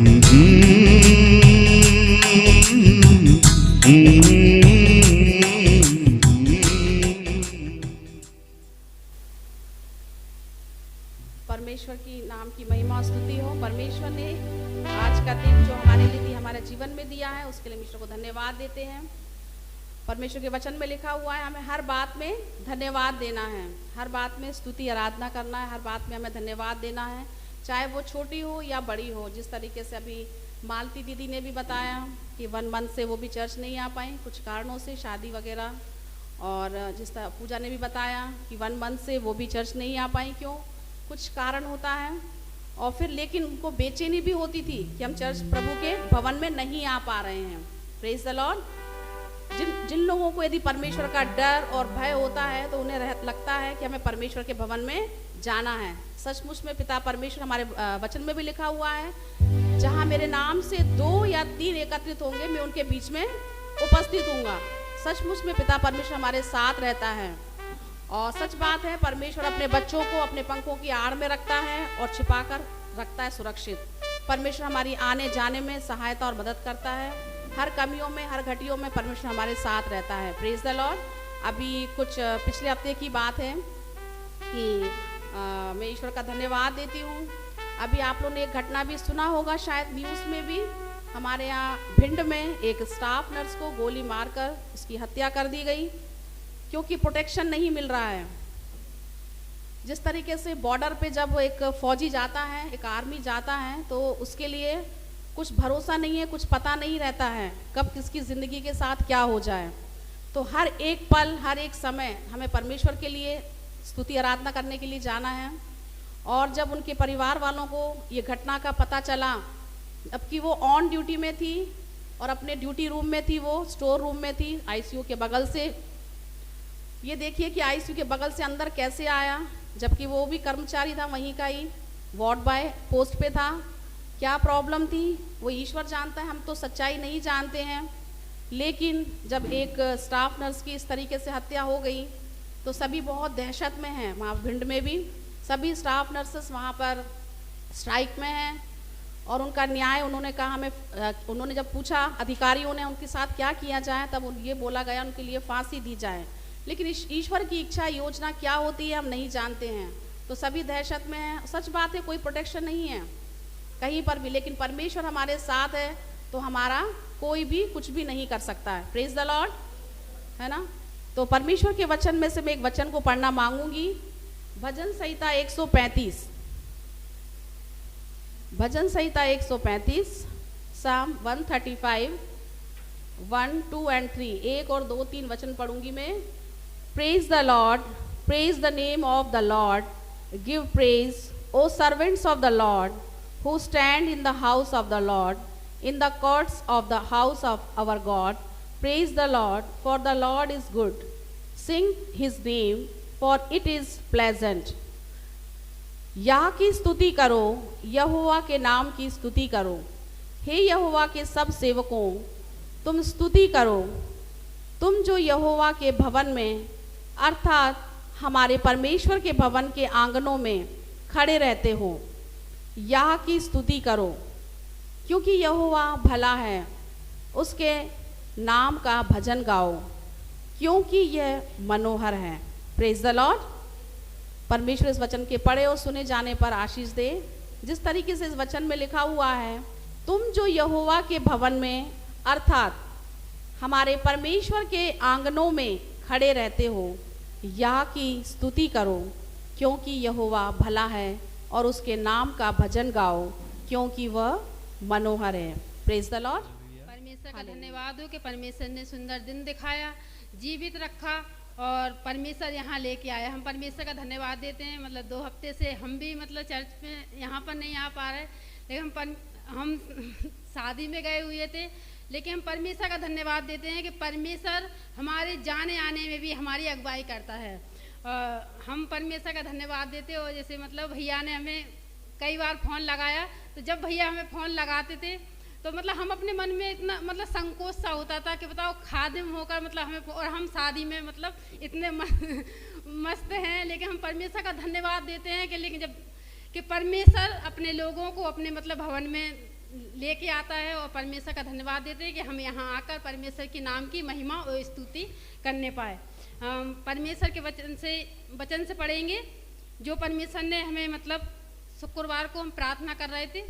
परमेश्वर की नाम की महिमा स्तुति हो। परमेश्वर ने आज का दिन जो हमारे लिए हमारे जीवन में दिया है उसके लिए ईश्वर को धन्यवाद देते हैं। परमेश्वर के वचन में लिखा हुआ है हमें हर बात में धन्यवाद देना है, हर बात में स्तुति आराधना करना है, हर बात में हमें धन्यवाद देना है, चाहे वो छोटी हो या बड़ी हो। जिस तरीके से अभी मालती दीदी ने भी बताया कि 1 मंथ से वो भी चर्च नहीं आ पाई कुछ कारणों से, शादी वगैरह, और जिस तरह पूजा ने भी बताया कि 1 मंथ से वो भी चर्च नहीं आ पाई, क्यों, कुछ कारण होता है। और फिर लेकिन उनको बेचैनी भी होती थी कि हम चर्च प्रभु के भवन में नहीं आ पा रहे हैं। Praise the Lord. जिन लोगों को यदि परमेश्वर का डर और भय होता है तो उन्हें लगता है कि हमें परमेश्वर के भवन में जाना है। सचमुच में पिता परमेश्वर, हमारे वचन में भी लिखा हुआ है, जहाँ मेरे नाम से 2 या 3 एकत्रित होंगे मैं उनके बीच में उपस्थित हूँगा। सचमुच में पिता परमेश्वर हमारे साथ रहता है। और सच बात है, परमेश्वर अपने बच्चों को अपने पंखों की आड़ में रखता है और छिपाकर रखता है सुरक्षित। परमेश्वर हमारी आने जाने में सहायता और मदद करता है। हर कमियों में, हर घटियों में परमेश्वर हमारे साथ रहता है। Praise the Lord. अभी कुछ पिछले हफ्ते की बात है कि मैं ईश्वर का धन्यवाद देती हूँ। अभी आप लोगों ने एक घटना भी सुना होगा शायद न्यूज़ में भी, हमारे यहाँ भिंड में एक स्टाफ नर्स को गोली मारकर उसकी हत्या कर दी गई क्योंकि प्रोटेक्शन नहीं मिल रहा है। जिस तरीके से बॉर्डर पे जब एक फौजी जाता है, एक आर्मी जाता है, तो उसके लिए कुछ भरोसा नहीं है, कुछ पता नहीं रहता है कब किसकी ज़िंदगी के साथ क्या हो जाए। तो हर एक पल, हर एक समय हमें परमेश्वर के लिए स्तुति आराधना करने के लिए जाना है। और जब उनके परिवार वालों को ये घटना का पता चला, अब कि वो ऑन ड्यूटी में थी और अपने ड्यूटी रूम में थी, वो स्टोर रूम में थी आईसीयू के बगल से। ये देखिए कि आईसीयू के बगल से अंदर कैसे आया, जबकि वो भी कर्मचारी था वहीं का ही, वार्ड बॉय पोस्ट पे था। क्या प्रॉब्लम थी वो ईश्वर जानता है, हम तो सच्चाई नहीं जानते हैं। लेकिन जब एक स्टाफ नर्स की इस तरीके से हत्या हो गई तो सभी बहुत दहशत में हैं। वहाँ भिंड में भी सभी स्टाफ नर्सेस वहाँ पर स्ट्राइक में हैं और उनका न्याय, उन्होंने कहा हमें, उन्होंने जब पूछा अधिकारियों ने उनके साथ क्या किया जाए, तब ये बोला गया उनके लिए फांसी दी जाए। लेकिन ईश्वर की इच्छा, योजना क्या होती है हम नहीं जानते हैं। तो सभी दहशत में हैं। सच बात है, कोई प्रोटेक्शन नहीं है कहीं पर भी, लेकिन परमेश्वर हमारे साथ है तो हमारा कोई भी कुछ भी नहीं कर सकता है। प्रेज द लॉर्ड, है ना। तो परमेश्वर के वचन में से मैं एक वचन को पढ़ना मांगूंगी। भजन संहिता 135, भजन संहिता 135, साम 135, 1, 2 and 3, 1 और 2, 3 वचन पढ़ूंगी मैं। Praise the Lord, praise the name of the Lord, give praise O servants of the Lord, who stand in the house of the Lord, in the courts of the house of our God. Praise the Lord, for the Lord is good. Sing his name, for it is pleasant. यह की स्तुति करो, यहोवा के नाम की स्तुति करो। हे यहोवा के सब सेवकों, तुम स्तुति करो, तुम जो यहोवा के भवन में अर्थात हमारे परमेश्वर के भवन के आंगनों में खड़े रहते हो। यह की स्तुति करो, क्योंकि यहोवा भला है, उसके नाम का भजन गाओ, क्योंकि यह मनोहर है। Praise the Lord. परमेश्वर इस वचन के पढ़े और सुने जाने पर आशीष दे। जिस तरीके से इस वचन में लिखा हुआ है, तुम जो यहोवा के भवन में अर्थात हमारे परमेश्वर के आंगनों में खड़े रहते हो, यह की स्तुति करो, क्योंकि यहोवा भला है और उसके नाम का भजन गाओ, क्योंकि वह मनोहर है। Praise the Lord. परमेश्वर का धन्यवाद हो कि परमेश्वर ने सुंदर दिन दिखाया, जीवित रखा और परमेश्वर यहाँ लेके आया। हम परमेश्वर का धन्यवाद देते हैं। मतलब 2 हफ्ते से हम भी मतलब चर्च में यहाँ पर नहीं आ पा रहे, लेकिन हम शादी में गए हुए थे, लेकिन हम परमेश्वर का धन्यवाद देते हैं कि परमेश्वर हमारे जाने आने में भी हमारी अगुवाई करता है। हम परमेश्वर का धन्यवाद देते हो। जैसे मतलब भैया ने हमें कई बार फ़ोन लगाया, तो जब भैया हमें फ़ोन लगाते थे तो मतलब हम अपने मन में इतना मतलब संकोच सा होता था कि बताओ खादिम होकर मतलब हमें, और हम शादी में मतलब इतने मस्त हैं, लेकिन हम परमेश्वर का धन्यवाद देते हैं कि लेकिन जब कि परमेश्वर अपने लोगों को अपने मतलब भवन में लेके आता है और परमेश्वर का धन्यवाद देते हैं कि हम यहाँ आकर परमेश्वर के नाम की महिमा और स्तुति करने पाए। परमेश्वर के वचन से पढ़ेंगे जो परमेश्वर ने हमें मतलब शुक्रवार को हम प्रार्थना कर रहे थे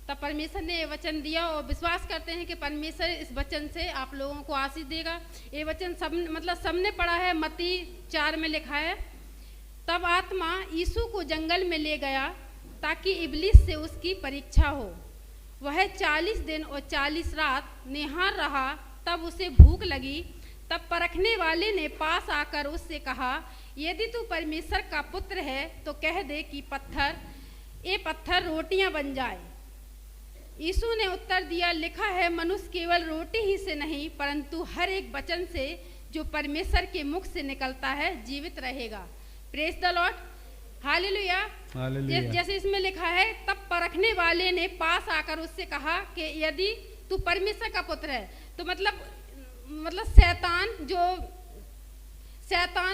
तब परमेश्वर ने ये वचन दिया और विश्वास करते हैं कि परमेश्वर इस वचन से आप लोगों को आशीष देगा। ये वचन सबने पढ़ा है। मत्ती 4 में लिखा है, तब आत्मा यीशु को जंगल में ले गया ताकि इब्लिस से उसकी परीक्षा हो। वह 40 दिन और 40 रात निहार रहा, तब उसे भूख लगी। तब परखने वाले ने पास आकर उससे कहा, यदि तू परमेश्वर का पुत्र है तो कह दे कि ये पत्थर रोटियां बन जाए। यीशु ने उत्तर दिया, लिखा है, मनुष्य केवल रोटी ही से नहीं परंतु हर एक वचन से जो परमेश्वर के मुख से निकलता है जीवित रहेगा। Praise the Lord, hallelujah. जैसे इसमें लिखा है, तब परखने वाले ने पास आकर उससे कहा कि यदि तू परमेश्वर का पुत्र है, तो मतलब शैतान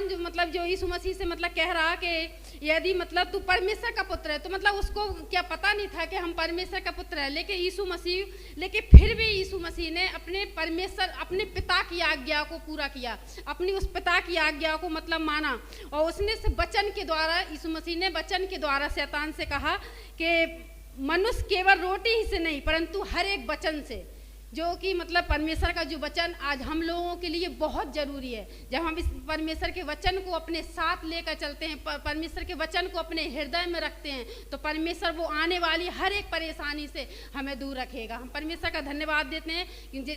जो मतलब जो यीशु मसीह से मतलब कह रहा कि यदि मतलब तू परमेश्वर का पुत्र है, तो मतलब उसको क्या पता नहीं था कि हम परमेश्वर का पुत्र है। लेकिन फिर भी यीशु मसीह ने अपने पिता की आज्ञा को पूरा किया, अपनी उस पिता की आज्ञा को मतलब माना और उसने से वचन के द्वारा, यीशु मसीह ने वचन के द्वारा शैतान से कहा कि मनुष्य केवल रोटी ही से नहीं परंतु हर एक वचन से, जो कि मतलब परमेश्वर का जो वचन आज हम लोगों के लिए बहुत ज़रूरी है। जब हम इस परमेश्वर के वचन को अपने साथ लेकर चलते हैं, परमेश्वर के वचन को अपने हृदय में रखते हैं, तो परमेश्वर वो आने वाली हर एक परेशानी से हमें दूर रखेगा। हम परमेश्वर का धन्यवाद देते हैं।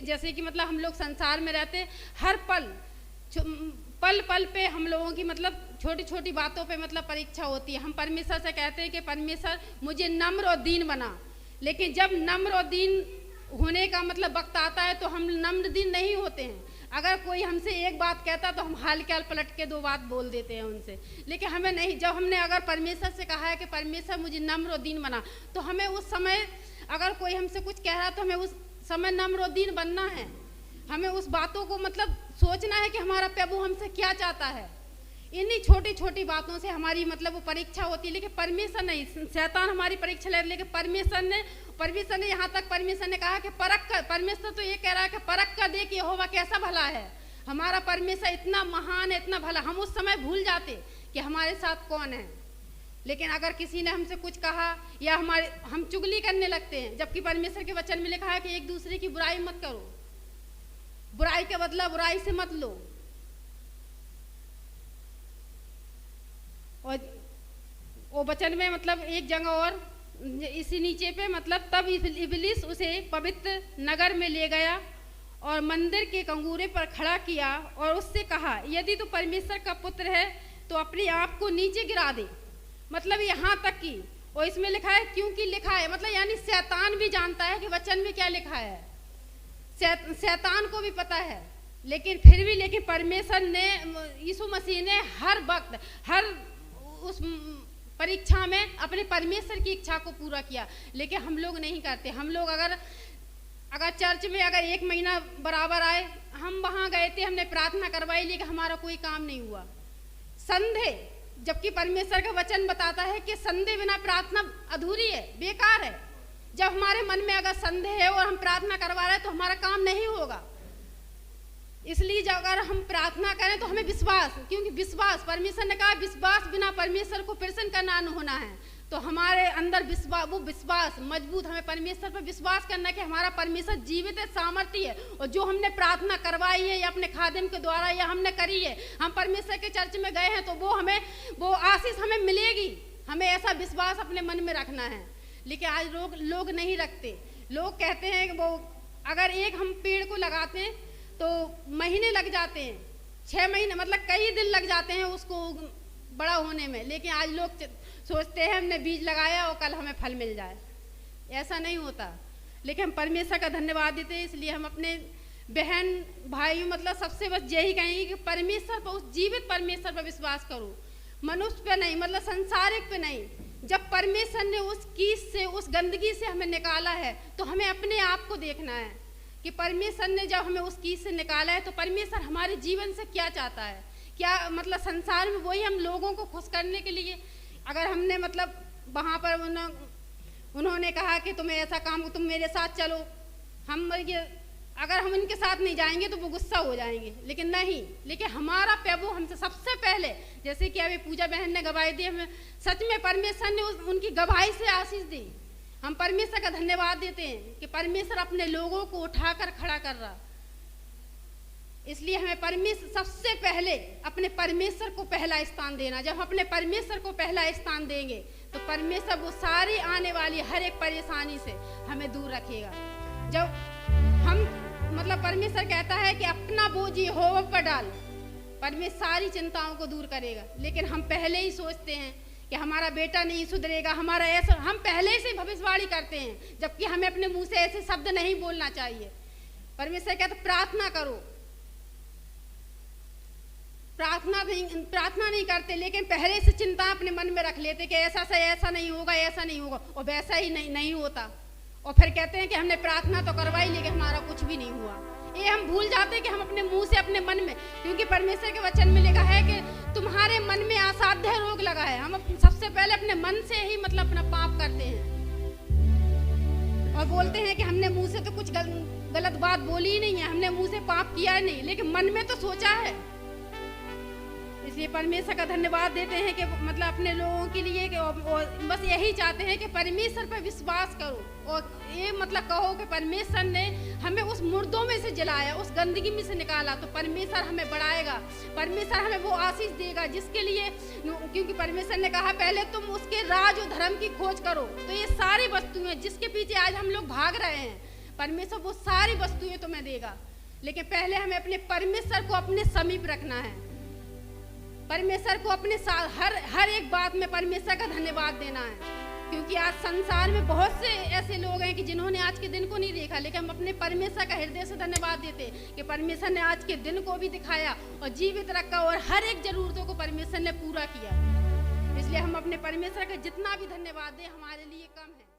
जैसे कि मतलब हम लोग संसार में रहते हैं, हर पल पे हम लोगों की मतलब छोटी छोटी बातों पे मतलब परीक्षा होती है। हम परमेश्वर से कहते हैं कि परमेश्वर मुझे नम्र और दीन बना, लेकिन जब नम्र और दीन होने का मतलब वक्त आता है तो हम नम्र दीन नहीं होते हैं। अगर कोई हमसे एक बात कहता तो हम हाल के हाल पलट के 2 बात बोल देते हैं उनसे, लेकिन हमें नहीं। जब हमने अगर परमेश्वर से कहा है कि परमेश्वर मुझे नम्र और दीन बना, तो हमें उस समय अगर कोई हमसे कुछ कह रहा है तो हमें उस समय नम्र और दीन बनना है। हमें उस बातों को मतलब सोचना है कि हमारा प्रभु हमसे क्या चाहता है। इन्हीं छोटी छोटी बातों से हमारी मतलब वो परीक्षा होती है, लेकिन परमेश्वर नहीं। शैतान हमारी परीक्षा ले, लेकिन परमेश्वर ने यहाँ तक परमेश्वर ने कहा कि परख कर, परमेश्वर तो ये कह रहा है कि परख कर दे कि यहोवा कैसा भला है। हमारा परमेश्वर इतना महान है, इतना भला। हम उस समय भूल जाते कि हमारे साथ कौन है, लेकिन अगर किसी ने हमसे कुछ कहा या हम चुगली करने लगते हैं, जबकि परमेश्वर के वचन में लिखा है कि एक दूसरे की बुराई मत करो, बुराई का बदला बुराई से मत लो। और वो वचन में मतलब एक जगह और इसी नीचे पे मतलब, तब इब्लिस उसे पवित्र नगर में ले गया और मंदिर के कंगूरे पर खड़ा किया और उससे कहा, यदि तू परमेश्वर का पुत्र है तो अपने आप को नीचे गिरा दे। मतलब यहाँ तक कि, और इसमें लिखा है क्योंकि लिखा है, मतलब यानी शैतान भी जानता है कि वचन में क्या लिखा है। शैतान को भी पता है, लेकिन परमेश्वर ने, यीशु मसीह ने हर वक्त हर उस परीक्षा में अपने परमेश्वर की इच्छा को पूरा किया। लेकिन हम लोग नहीं करते। हम लोग अगर चर्च में अगर 1 महीना बराबर आए, हम वहाँ गए थे, हमने प्रार्थना करवाई, लेकिन हमारा कोई काम नहीं हुआ। संदेह, जबकि परमेश्वर का वचन बताता है कि संदेह बिना प्रार्थना अधूरी है, बेकार है। जब हमारे मन में अगर संदेह है और हम प्रार्थना करवा रहे हैं तो हमारा काम नहीं होगा। इसलिए जब अगर हम प्रार्थना करें तो हमें विश्वास, क्योंकि विश्वास, परमेश्वर ने कहा विश्वास बिना परमेश्वर को प्रसन्न करना न होना है। तो हमारे अंदर विश्वास मजबूत, हमें परमेश्वर पर विश्वास करना है कि हमारा परमेश्वर जीवित है, सामर्थ्य है, और जो हमने प्रार्थना करवाई है या अपने खादिम के द्वारा या हमने करी है, हम परमेश्वर के चर्च में गए हैं, तो वो आशीष हमें मिलेगी। हमें ऐसा विश्वास अपने मन में रखना है। लेकिन आज लोग नहीं रखते। लोग कहते हैं कि वो अगर एक हम पेड़ को लगाते हैं तो महीने लग जाते हैं, 6 महीने मतलब कई दिन लग जाते हैं उसको बड़ा होने में। लेकिन आज लोग सोचते हैं हमने बीज लगाया और कल हमें फल मिल जाए। ऐसा नहीं होता। लेकिन हम परमेश्वर का धन्यवाद देते हैं। इसलिए हम अपने बहन भाई मतलब सबसे बस यही कहेंगे कि परमेश्वर पर, उस जीवित परमेश्वर पर विश्वास करो, मनुष्य पे नहीं, मतलब संसारिक पे नहीं। जब परमेश्वर ने उस कीस से, उस गंदगी से हमें निकाला है, तो हमें अपने आप को देखना है कि परमेश्वर ने जब हमें उस कीस से निकाला है तो परमेश्वर हमारे जीवन से क्या चाहता है। क्या मतलब संसार में वही हम लोगों को खुश करने के लिए, अगर हमने मतलब वहाँ पर उन्होंने कहा कि तुम्हें ऐसा काम, तुम मेरे साथ चलो। हम ये अगर हम इनके साथ नहीं जाएंगे तो वो गुस्सा हो जाएंगे, लेकिन नहीं, लेकिन हमारा प्रभु हमसे सबसे पहले, जैसे कि अभी पूजा बहन ने गवाही दी, हमें सच में परमेश्वर ने उनकी गवाही से आशीष दी। हम परमेश्वर का धन्यवाद देते हैं कि परमेश्वर अपने लोगों को उठाकर खड़ा कर रहा। इसलिए हमें परमेश्वर सबसे पहले अपने परमेश्वर को पहला स्थान देना। जब हम अपने परमेश्वर को पहला स्थान देंगे तो परमेश्वर वो सारी आने वाली हर एक परेशानी से हमें दूर रखेगा। जब हम परमेश्वर कहता है कि अपना बोझ यहोवा पर डाल, परमेश्वर सारी चिंताओं को दूर करेगा। लेकिन हम पहले ही सोचते हैं कि हमारा बेटा नहीं सुधरेगा, हमारा ऐसा, हम पहले से भविष्यवाणी करते हैं, जबकि हमें अपने मुंह से ऐसे शब्द नहीं बोलना चाहिए। परमेश्वर कहता प्रार्थना करो, प्रार्थना नहीं करते, लेकिन पहले से चिंता अपने मन में रख लेते कि ऐसा से ऐसा नहीं होगा, ऐसा नहीं होगा, और वैसा ही नहीं होता। और फिर कहते हैं कि हमने प्रार्थना तो करवाई लेकिन हमारा कुछ भी नहीं हुआ। ये हम भूल जाते हैं कि हम अपने मुंह से, अपने मन में, क्योंकि परमेश्वर के वचन में लिखा है कि तुम्हारे मन में असाध्य रोग लगा है। हम सबसे पहले अपने मन से ही अपना पाप करते हैं और बोलते हैं कि हमने मुंह से तो कुछ गलत बात बोली ही नहीं है, हमने मुंह से पाप किया ही नहीं, लेकिन मन में तो सोचा है। इसलिए परमेश्वर का धन्यवाद देते हैं कि अपने लोगों के लिए बस यही चाहते हैं कि परमेश्वर पर विश्वास करो और ये कहो कि परमेश्वर ने हमें उस मुर्दों में से जलाया, उस गंदगी में से निकाला, तो परमेश्वर हमें बढ़ाएगा, परमेश्वर हमें वो आशीष देगा जिसके लिए, क्योंकि परमेश्वर ने कहा पहले तुम उसके राज और धर्म की खोज करो। तो ये सारी वस्तुएं जिसके पीछे आज हम लोग भाग रहे हैं, परमेश्वर वो सारी वस्तुएं तुम्हें देगा। लेकिन पहले हमें अपने परमेश्वर को अपने समीप रखना है, परमेश्वर को अपने हर एक बात में परमेश्वर का धन्यवाद देना है। क्योंकि आज संसार में बहुत से ऐसे लोग हैं कि जिन्होंने आज के दिन को नहीं देखा, लेकिन हम अपने परमेश्वर का हृदय से धन्यवाद देते हैं कि परमेश्वर ने आज के दिन को भी दिखाया और जीवित रखा और हर एक जरूरतों को परमेश्वर ने पूरा किया। इसलिए हम अपने परमेश्वर का जितना भी धन्यवाद दें हमारे लिए कम है।